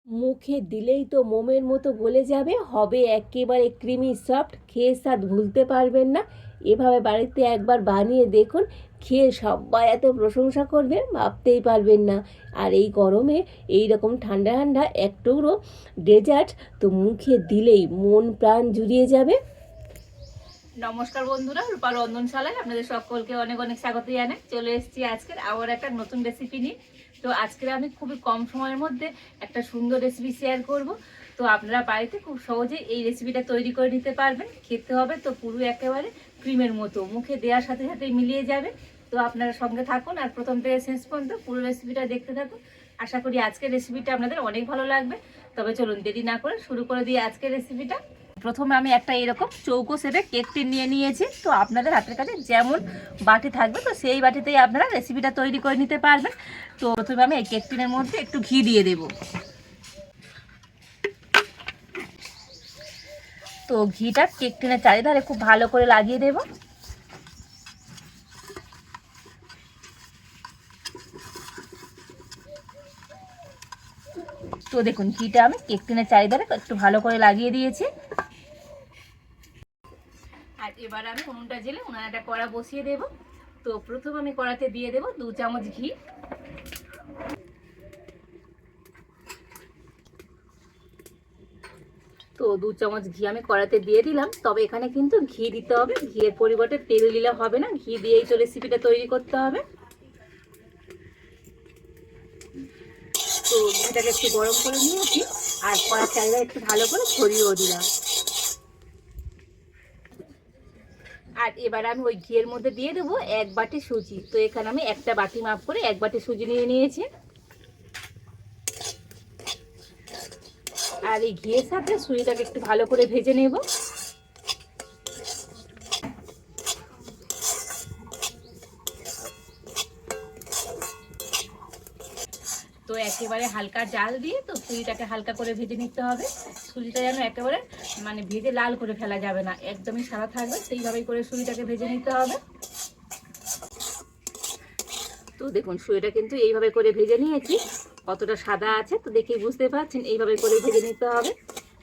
মুখে দিলেই তো মোমের মতো গলে যাবে, হবে একেবারে ক্রিমি সফট, খেয়ে স্বাদ ভুলতে পারবেন না। এভাবে বাড়িতে একবার বানিয়ে দেখুন, খেয়ে সবাই এত প্রশংসা করবে ভাবতেই পারবেন না। আর এই গরমে এই রকম ঠান্ডা ঠান্ডা এক টুকরো ডেজার্ট তো মুখে দিলেই মন প্রাণ জুড়িয়ে যাবে। নমস্কার বন্ধুরা, রূপা রন্ধনশালায় আপনাদের সকলকে অনেক অনেক স্বাগত জানাই। চলে এসেছি আজকের আবার একটা নতুন রেসিপি নিয়ে। তো আজকে আমি খুবই কম সময়ের মধ্যে একটা সুন্দর রেসিপি শেয়ার করব। তো আপনারা বাড়িতে খুব সহজে এই রেসিপিটা তৈরি করে নিতে পারবেন। খেতে হবে তো পুরো একেবারে ক্রিমের মতো, মুখে দেওয়ার সাথে সাথে মিলিয়ে যাবে। তো আপনারা সঙ্গে থাকুন আর প্রথম থেকে শেষ পর্যন্ত পুরো রেসিপিটা দেখতে থাকুন। আশা করি আজকের রেসিপিটা আপনাদের অনেক ভালো লাগবে। তবে চলুন দেরি না করে শুরু করে দিই আজকের রেসিপিটা। প্রথমে আমি একটা এরকম চৌকো শেপে কেক টিন নিয়ে নিয়েছি। তো আপনাদের হাতের কাছে যেমন বাটি থাকবে তো সেই বাটিতেই আপনারা রেসিপিটা তৈরি করে নিতে পারবেন। তো প্রথমে আমি এই কেক টিনের মধ্যে একটু ঘি দিয়ে দেব। তো ঘিটা কেক টিনের চারিধারে খুব ভালো করে লাগিয়ে দেব। তো দেখুন ঘিটা আমি কেক টিনের চারিধারে একটু ভালো করে লাগিয়ে দিয়েছি। আর এবার আমি উনুনটা জেলে উনানে একটা কড়া বসিয়ে দেব। তো প্রথম আমি কড়াতে দিয়ে দেব 2 চামচ ঘি। তো 2 চামচ ঘি আমি কড়াতে দিয়ে দিলাম। তবে এখানে কিন্তু ঘি দিতে হবে, ঘিয়ের পরিবর্তে তেল দিলে হবে না, ঘি দিয়েই তো রেসিপিটা তৈরি করতে হবে। তো ঘিটাকে একটু গরম করে নিয়েছি আর কড়ার চারিধারে একটু ভালো করে ছড়িয়েও দিলাম। আর এবার আমি ওই ঘিয়ের মধ্যে দিয়ে দেবো 1 বাটি সুজি। তো এখানে আমি একটা বাটি মাপ করে 1 বাটি সুজি নিয়ে নিয়েছি। আর এই ঘিয়ের সাথে সুজিটাকে একটু ভালো করে ভেজে নেব। তো একেবারে হালকা জাল দিয়ে তো সুজিটাকে হালকা করে ভেজে নিতে হবে। সুজিটা যেন একেবারে ভেজে লাল করে ফেলা যাবে না, একদমই সাদা থাকবে, সেইভাবেই করে সুজিটাকে ভেজে নিতে হবে। তো দেখুন সুজিটা কিন্তু এইভাবে করে ভেজে নিয়েছি, কতটা সাদা আছে তো দেখেই বুঝতে পারছেন, এইভাবে করে ভেজে নিতে হবে।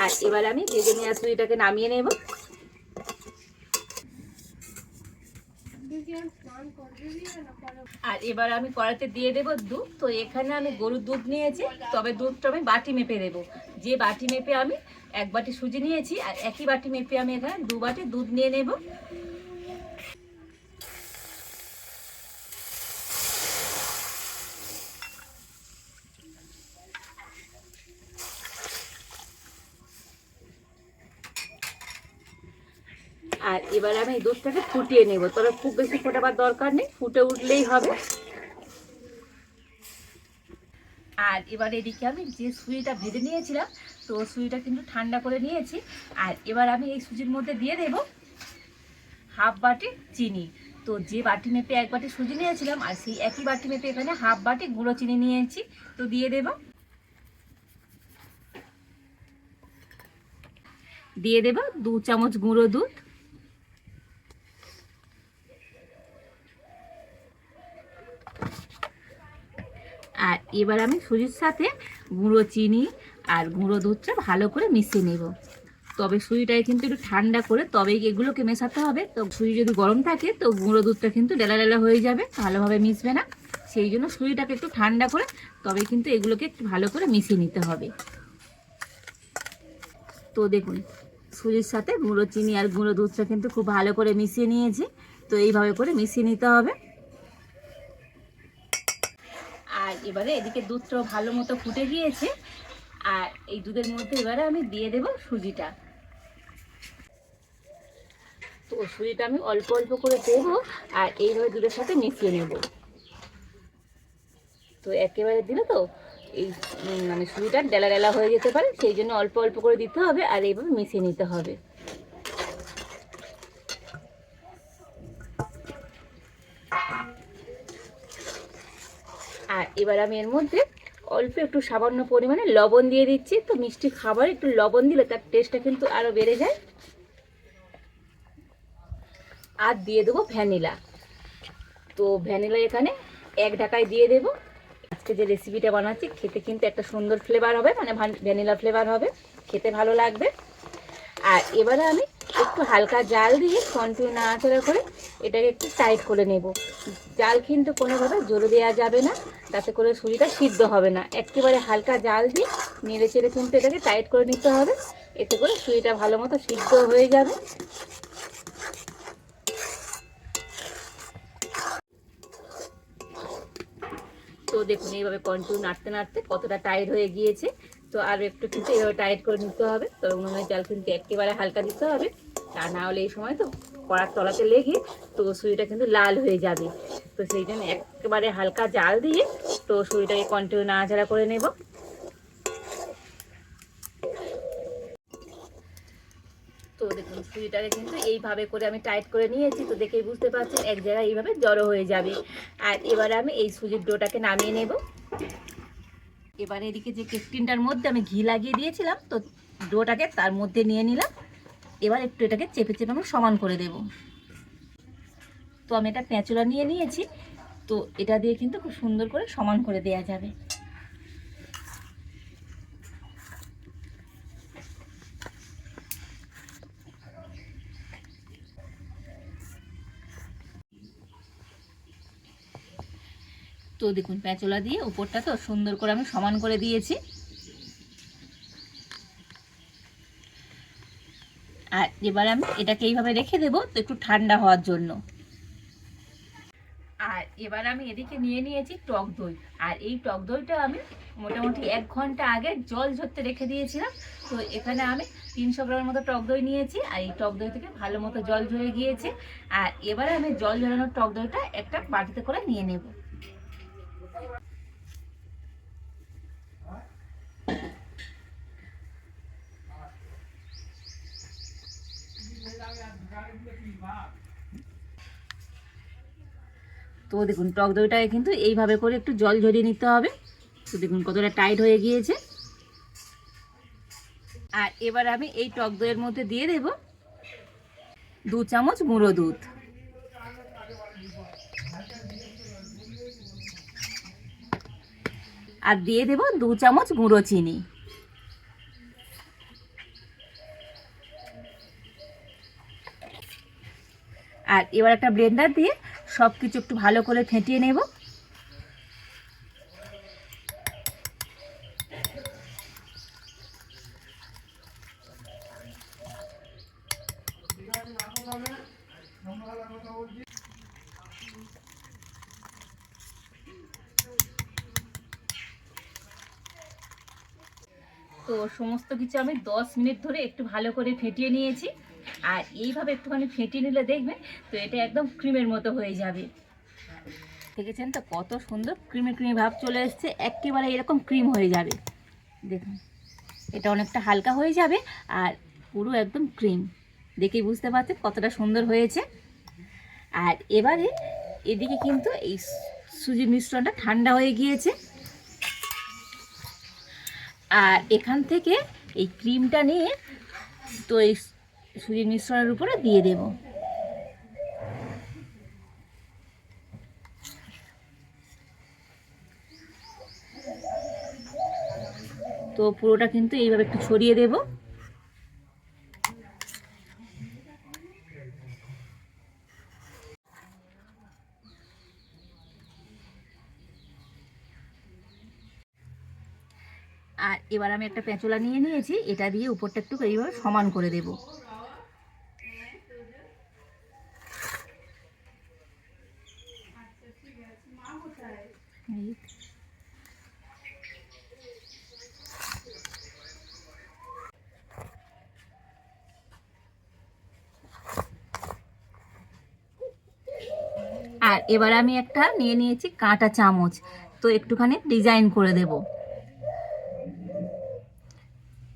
আর এবার আমি ভেজে নেওয়া সুজিটাকে নামিয়ে নেব। আর এবার আমি কড়াইতে দিয়ে দেব দুধ। তো এখানে আমি গরুর দুধ নিয়েছি, তবে দুধটা আমি বাটি মেপে দেবো। যে বাটি মেপে আমি 1 বাটি সুজি নিয়েছি আর একই বাটি মেপে আমি এখানে 2 বাটি দুধ নিয়ে নেব। আর এবার আমি এই দুধটাকে ফুটিয়ে নেব, তবে খুব বেশি ফোটাবার দরকার নেই, ফুটে উঠলেই হবে। আর এবার এদিকে আমি যে সুজিটা ভেজে নিয়েছিলাম তো সুজিটা কিন্তু ঠান্ডা করে নিয়েছি। আর এবার আমি এই সুজির মধ্যে দিয়ে দেব 1/2 বাটি চিনি। তো যে বাটি মেপে 1 বাটি সুজি নিয়েছিলাম আর সেই একই বাটি মেপে এখানে 1/2 বাটি গুঁড়ো চিনি নিয়েছি, তো দিয়ে দেব। দিয়ে দেব 2 চামচ গুঁড়ো দুধ। আর এবার আমি সুজির সাথে গুঁড়ো চিনি আর গুঁড়ো দুধটা ভালো করে মিশিয়ে নেব। তবে সুজিটাকে কিন্তু একটু ঠান্ডা করে তবেই এগুলোকে মেশাতে হবে। তো সুজি যদি গরম থাকে তো গুঁড়ো দুধটা কিন্তু ডেলা ডেলা হয়ে যাবে, ভালোভাবে মিশবে না। সেই জন্য সুজিটাকে একটু ঠান্ডা করে তবে কিন্তু এগুলোকে একটু ভালো করে মিশিয়ে নিতে হবে। তো দেখুন সুজির সাথে গুঁড়ো চিনি আর গুঁড়ো দুধটা কিন্তু খুব ভালো করে মিশিয়ে নিয়েছি। তো এইভাবে করে মিশিয়ে নিতে হবে। আর এবারে এদিকে দুধটাও ভালো মতো ফুটে গিয়েছে। আর এই দুধের মধ্যে এবারে আমি দিয়ে দেব সুজিটা। তো সুজিটা আমি অল্প অল্প করে দেবো আর এইভাবে দুধের সাথে মিশিয়ে নেব। তো একেবারে দিলে তো এই সুজিটা ডেলা ডেলা হয়ে যেতে পারে, সেই জন্য অল্প অল্প করে দিতে হবে আর এইভাবে মিশিয়ে নিতে হবে। আর এবার আমি এর মধ্যে অল্প একটু সামান্য পরিমাণে লবণ দিয়ে দিচ্ছি। তো মিষ্টি খাবার একটু লবণ দিলে তার টেস্টটা কিন্তু আরও বেড়ে যায়। আর দিয়ে দেবো ভ্যানিলা। তো ভ্যানিলা এখানে 1 ঢাকায় দিয়ে দেবো। আজকে যে রেসিপিটা বানাচ্ছি খেতে কিন্তু একটা সুন্দর ফ্লেভার হবে, মানে ভ্যানিলা ফ্লেভার হবে, খেতে ভালো লাগবে। আর এবারে আমি একটু হালকা জাল দিয়ে কন্টিনিউ নাড়াচাড়া করে এটাকে একটু টাইট করে নেব। জাল কিন্তু কোনোভাবে জোরে দেওয়া যাবে না, তাতে করে সুজিটা সিদ্ধ হবে না। একেবারে হালকা জাল দিয়ে নেড়ে চেড়ে কিন্তু এটাকে টাইট করে নিতে হবে, এতে করে সুজিটা ভালো মতো সিদ্ধ হয়ে যাবে। তো দেখুন এইভাবে কন্টিনিউ নাড়তে নাড়তে কতটা টাইট হয়ে গিয়েছে। তো আর একটু কিন্তু এইভাবে টাইট করে নিতে হবে। তো উনুনের জাল কিন্তু একেবারে হালকা দিতে হবে, তা না হলে এই সময় তো কড়ার তলাতে লেগে তো সুজিটা কিন্তু লাল হয়ে যাবে। তো সেই জন্য একেবারে হালকা জাল দিয়ে তো সুজিটাকে কন্টিনিউ নাড়াচাড়া করে নেব। তো দেখুন সুজিটাকে কিন্তু এইভাবে করে আমি টাইট করে নিয়েছি। তো দেখেই বুঝতে পারছেন এক জায়গায় এইভাবে জড়ো হয়ে যাবে। আর এবারে আমি এই সুজির ডোটাকে নামিয়ে নেব। এবারে এদিকে যে কেক টিনটার মধ্যে আমি ঘি লাগিয়ে দিয়েছিলাম, তো ডোটাকে তার মধ্যে নিয়ে নিলাম। এবার একটু এটাকে চেপে চেপে আমি সমান করে দেব। তো আমি এটা প্যাঁচুলা নিয়ে নিয়েছি, তো এটা দিয়ে কিন্তু খুব সুন্দর করে সমান করে দেয়া যাবে। তো দেখুন প্যাঁচুলা দিয়ে উপরটা তো সুন্দর করে আমি সমান করে দিয়েছি। আর এবার আমি এটাকে এইভাবে রেখে দেবো তো একটু ঠান্ডা হওয়ার জন্য। আর এবার আমি এদিকে নিয়ে নিয়েছি টক দই। আর এই টক দইটা আমি মোটামুটি 1 ঘন্টা আগে জল ঝরতে রেখে দিয়েছিলাম। তো এখানে আমি 300 গ্রামের মতো টক দই নিয়েছি। আর এই টক দই থেকে ভালো মতো জল ঝরে গিয়েছে। আর এবারে আমি জল ঝরানোর টক দইটা একটা বাটিতে করে নিয়ে নেব। তো দেখুন টক দইটাকে কিন্তু এইভাবে করে একটু জল ঝরিয়ে নিতে হবে। তো দেখুন কতটা টাইট হয়ে গিয়েছে। আর এবার আমি এই টক দইয়ের মধ্যে দিয়ে দেব 2 চামচ গুঁড়ো দুধ। আর দিয়ে দেব 2 চামচ গুঁড়ো চিনি। আর এবার একটা ব্লেন্ডার দিয়ে সব কিছু একটু ভালো করে ফেটিয়ে নেব। তো সমস্ত কিছু আমি 10 মিনিট ধরে একটু ভালো করে ফেটিয়ে নিয়েছি। আর এইভাবে একটুখানি ফেটিয়ে নিলে দেখবেন তো এটা একদম ক্রিমের মতো হয়ে যাবে। দেখেছেন তো কত সুন্দর ক্রিমি ক্রিমি ভাব চলে এসছে, একেবারে এরকম ক্রিম হয়ে যাবে। দেখুন এটা অনেকটা হালকা হয়ে যাবে আর পুরো একদম ক্রিম, দেখেই বুঝতে পারছেন কতটা সুন্দর হয়েছে। আর এবারে এদিকে কিন্তু এই সুজির মিশ্রণটা ঠান্ডা হয়ে গিয়েছে। আর এখান থেকে এই ক্রিমটা নিয়ে তো এই সুজির মিশ্রণের উপরে দিয়ে দেব। তো পুরোটা কিন্তু এইভাবে একটু ছড়িয়ে দেব। আর এবার আমি একটা প্যাঁচোলা নিয়ে নিয়েছি, এটা দিয়ে উপরটা একটু এইভাবে সমান করে দেব। আর এবার আমি একটা নিয়ে নিয়েছি কাঁটা চামচ, তো একটুখানি ডিজাইন করে দেব।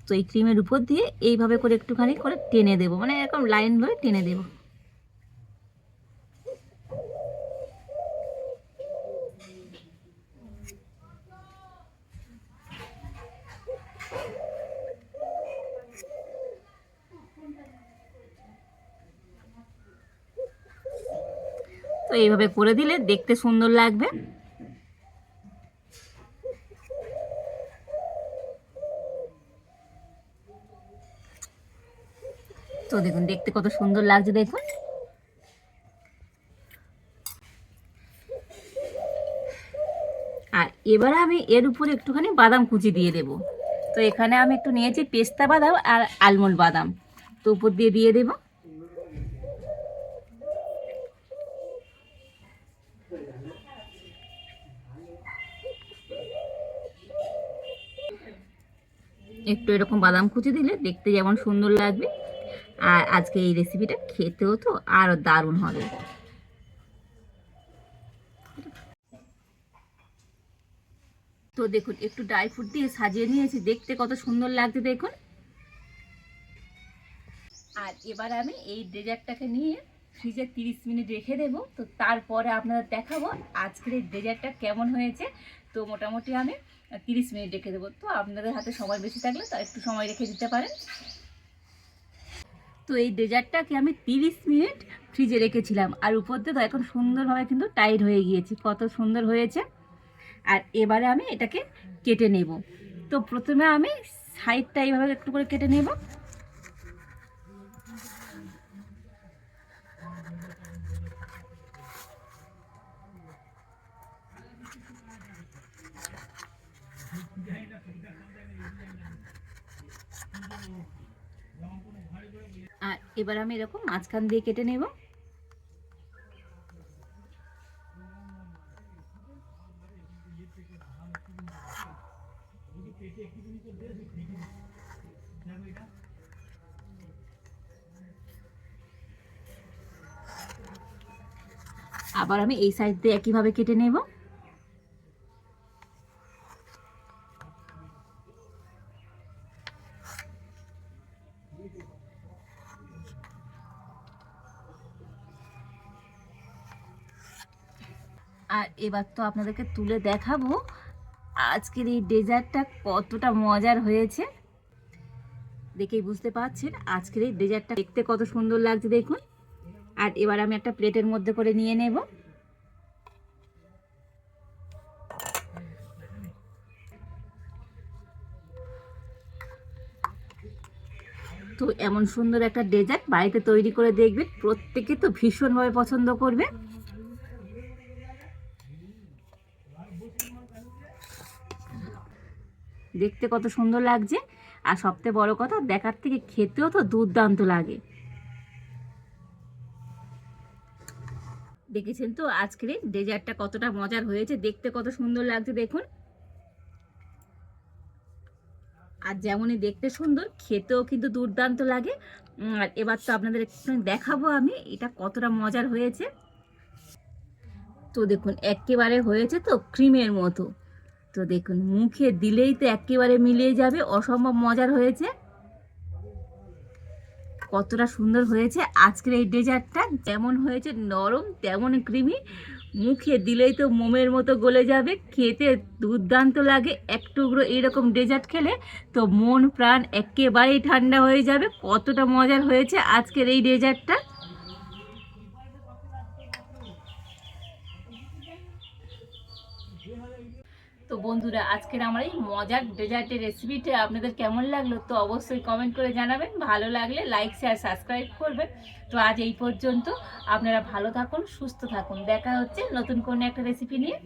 তো এই ক্রিমের উপর দিয়ে এইভাবে করে একটুখানি করে টেনে দেব, মানে এরকম লাইন ধরে টেনে দেব। তো এইভাবে করে দিলে দেখতে সুন্দর লাগবে। তো দেখুন দেখতে কত সুন্দর লাগছে দেখুন। আর এবারে আমি এর উপরে একটুখানি বাদাম কুচি দিয়ে দেব। তো এখানে আমি একটু নিয়েছি পেস্তা বাদাম আর আলমন্ড বাদাম, তো উপর দিয়ে দেব। একটু এরকম বাদাম কুচি দিলে দেখতে যেমন সুন্দর লাগবে, আর আজকে এই রেসিপিটা খেতেও তো আরও দারুণ হবে। তো দেখুন একটু ড্রাই ফ্রুট দিয়ে সাজিয়ে নিয়েছি, দেখতে কত সুন্দর লাগছে দেখুন। আর এবার আমি এই ডেজার্টটাকে নিয়ে ফ্রিজে 30 মিনিট রেখে দেবো। তো তারপরে আপনাদের দেখাবো আজকের এই ডেজার্টটা কেমন হয়েছে। তো মোটামুটি আমি 30 মিনিট রেখে দেবো। তো আপনাদের হাতে সময় বেশি থাকলে তা একটু সময় রেখে দিতে পারেন। তো এই ডেজার্টটাকে আমি 30 মিনিট ফ্রিজে রেখেছিলাম, আর উপর দিয়ে তো এখন সুন্দরভাবে কিন্তু টাইট হয়ে গিয়েছে, কত সুন্দর হয়েছে। আর এবারে আমি এটাকে কেটে নেব। তো প্রথমে আমি সাইডটা এইভাবে একটু করে কেটে নেব। আর এবার আমি এরকম মাঝখান দিয়ে কেটে নেব। আবার আমি এই সাইড দিয়ে একইভাবে কেটে নেব। আর এবার তো আপনাদেরকে তুলে দেখাবো আজকের এই ডেজার্টটা কতটা মজার হয়েছে। দেখেই বুঝতে পারছেন আজকের এই ডেজার্টটা দেখতে কত সুন্দর লাগছে দেখুন। আর এবার আমি একটা প্লেটের মধ্যে করে নিয়ে নেব। তো এমন সুন্দর একটা ডেজার্ট বাড়িতে তৈরি করে দেখবেন, প্রত্যেকে তো ভীষণভাবে পছন্দ করবে। দেখতে কত সুন্দর লাগছে, আর সবথেকে বড় কথা দেখার থেকে খেতেও তো দুর্দান্ত লাগে। দেখেছেন তো আজকের এই ডেজার্টটা কতটা মজার হয়েছে, দেখতে কত সুন্দর লাগছে দেখুন। আর যেমনই দেখতে সুন্দর খেতেও কিন্তু দুর্দান্ত লাগে। আর এবার তো আপনাদের একটু দেখাবো আমি এটা কতটা মজার হয়েছে। তো দেখুন একেবারে হয়েছে তো ক্রিমের মতো। তো দেখুন মুখে দিলেই তো একেবারে মিলিয়ে যাবে, অসম্ভব মজার হয়েছে। কতটা সুন্দর হয়েছে আজকের এই ডেজার্টটা, যেমন হয়েছে নরম তেমন ক্রিমি, মুখে দিলেই তো মোমের মতো গলে যাবে, খেতে দুর্দান্ত লাগে। এক টুকরো এইরকম ডেজার্ট খেলে তো মন প্রাণ একেবারেই ঠান্ডা হয়ে যাবে। কতটা মজার হয়েছে আজকের এই ডেজার্টটা। তো বন্ধুরা আজকের আমার এই মজার ডেজার্টের রেসিপিটা আপনাদের কেমন লাগলো তো অবশ্যই কমেন্ট করে জানাবেন। ভালো লাগলে লাইক শেয়ার সাবস্ক্রাইব করবেন। তো আজ এই পর্যন্ত, আপনারা ভালো থাকুন, সুস্থ থাকুন, দেখা হচ্ছে নতুন কোনো একটা রেসিপি নিয়ে।